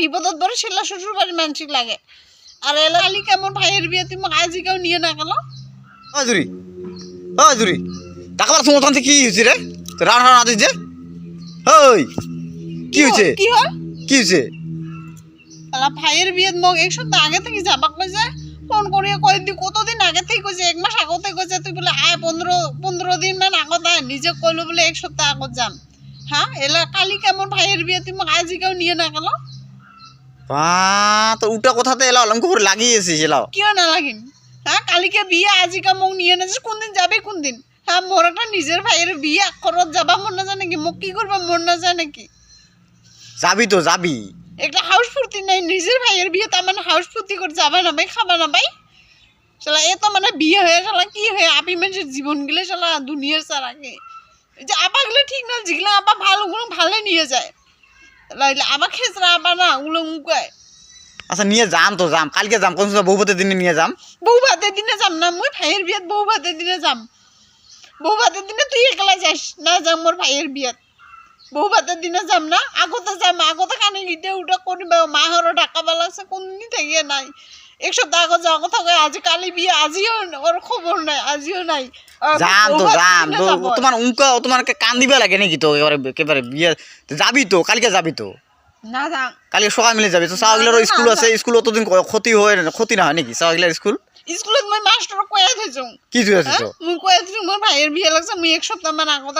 বিপদত পরে সেলা শ্বশুর বাড়ির মানসিক লাগে আর এলা খালি কেমন ভাইয়ের বিয়ে তুমি আজি কেউ নিয়ে না গেল জুরি জুরি টাকা পালা তোমার তখন কি হয়েছে রে রানা রানা দিস যে ওই কি হয়েছে কি হল কি হয়েছে ভাইয়ের বিয়ে মোক এক সপ্তাহ আগে থেকে যাবা কইছে ফোন করিয়ে কয়েকদিন কতদিন আগে থেকে কইছে এক মাস আগতে কইছে তুই বলে আয় 15 দিন মান আগত আয় নিজে কইলো বলে এক সপ্তাহ আগত যাম হ্যাঁ এলা কালি কেমন ভাইয়ের বিয়ে তুমি আজি কেউ নিয়ে না গেল তো উল্টা কথাতে এলাও অঙ্ক করে লাগিয়েছিস এলাও কিও না লাগিন হ্যাঁ কালিকে বিয়ে আজি কা মোক নিয়ে না কোন দিন যাবে কোন দিন হ্যাঁ মোর একটা নিজের ভাইয়ের বিয়ে করত যাবা মন না যায় নাকি মোক কি করবা মন না যায় নাকি যাবি তো যাবি একটা হাউস ফুর্তি নাই নিজের ভাইয়ের বিয়ে তার মানে হাউস ফুর্তি করে যাবা না ভাই খাবা না ভাই শালা এ তো মানে বিয়ে হয়ে শালা কি হয়ে আপি মানুষের জীবন গেলে শালা দুনিয়ার সারাকে যে আপা গেলে ঠিক না যেগুলো আপা ভালো গুলো ভালো নিয়ে যায় লাইলে আবার খেসরা আপা না ওগুলো মুখায় আচ্ছা নিয়ে যাম তো যাম কালকে যাম কোন বউ ভাতের দিনে নিয়ে যাম বউ ভাতের দিনে যাম না মুই ভাইয়ের বিয়াত বউ ভাতের দিনে যাম বউ ভাতের দিনে তুই একলা যাস না যাম মোর ভাইয়ের বিয়াত বউ ভাতের দিনে যাম না আগতে যাম আগতে কানে গিটে উঠা করিবা মাহরও ঢাকা বেলা আছে কোনদিন থেকে নাই এক সপ্তাহ আগত যাওয়ার কথা কয় আজি কালি বিয়ে আজিও ওর খবর নাই আজিও নাই যাম তো যাম তোমার উঙ্কা তোমার কান দিবা লাগে নাকি তো একেবারে বিয়ে যাবি তো কালকে যাবি তো না যাম কালকে সকাল মিলে যাবি তো চাওয়াগিলার স্কুল আছে স্কুল অতদিন ক্ষতি হয় ক্ষতি না হয় নাকি চাওয়াগিলার স্কুল স্কুলত মই মাস্টার কয়া থৈছো কি তুই আছিস মুই কয়া থৈছো মোর ভাইয়ের বিয়ে লাগছে মুই এক সপ্তাহ মান আগত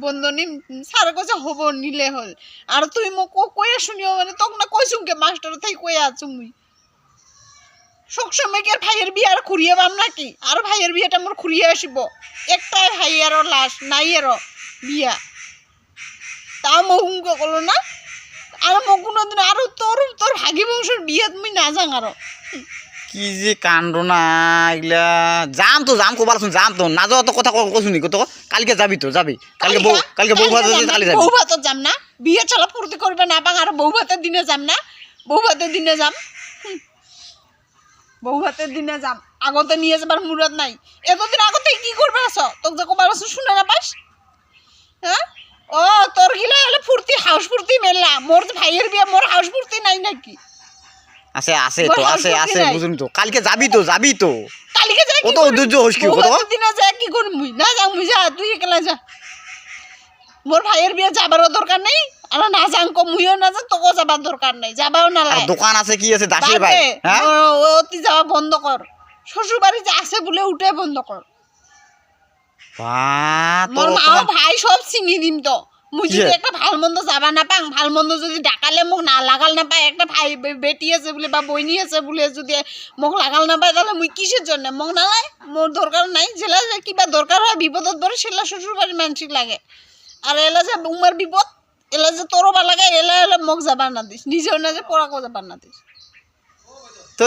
বন্ধনী স্যার কইছে হব নিলে হল আর তুই মোক কয়া শুনিও মানে তখন না কইছুম কে মাস্টার থাই কয়া আছো মুই সবসময় কি আর ভাইয়ের বিয়ে আর খুঁড়িয়ে পাম নাকি আর ভাইয়ের বিয়েটা মোর খুঁড়িয়ে আসিব একটাই ভাইয়েরও লাশ নাইয়েরও বিয়া তাও মোক উঙ্ক করলো না আর মোক কোনোদিন আরো তোর ভাগি বংশের বিয়াত মুই না যাং আরো কি যে কাণ্ড না এগুলা যাম তো যাম কবার যাম তো না যাওয়া তো কথা কইছু নি তো কালকে যাবি তো যাবি কালকে বউ ভাত কালকে যাবি বউ ভাতত যাম না বিয়ে চলা ফুর্তি করবে না পাং আর বউ ভাতের দিনে যাম না বউ ভাতের দিনে যাম বউ ভাতের দিনে যাম আগতে নিয়ে যাবার মুরাদ নাই এতদিন আগতে কি করবে আছো তোকে যে কবার আছো শুনে না পাস হ্যাঁ ও তোর গিলা হলে ফুর্তি হাউস ফুর্তি মেলা মোর ভাইয়ের বিয়ে মোর হাউস ফুর্তি নাই নাকি আছে আছে তো আছে আছে বুঝুন তো কালকে যাবি তো কালকে যাই কত ধৈর্য হইস কি কত দিনে যা কি করব মুই না যাও মুই যা তুই একলা যা মোর ভাইয়ের বিয়ে যাবার দরকার নেই আর না যাং কো মুইও না যা তোকে যাবার দরকার নাই যাবাও না লাগে দোকান আছে কি আছে দাসের ভাই হ্যাঁ অতি যাওয়া বন্ধ কর শ্বশুর বাড়ি যে আছে বলে উঠে বন্ধ কর মোর মা ভাই সব চিনি দিম তো মুই যদি একটা ভাল মন্দ যাবা না পাং ভাল মন্দ যদি ডাকালে মোক না লাগাল না পায় একটা ভাই বেটি আছে বলে বা বইনি আছে বলে যদি মোক লাগাল না পায় তাহলে মুই কিসের জন্য মোক না লাই মোর দরকার নাই জেলা কিবা দরকার হয় বিপদত পরে সেলা শ্বশুর বাড়ির মানসিক লাগে আর এলা যে উমার বিপদ এলা যে তোরও বা লাগে এলা এলা মোক যাবার না দিস নিজেও না যে পড়াকো যাবার না দিস তো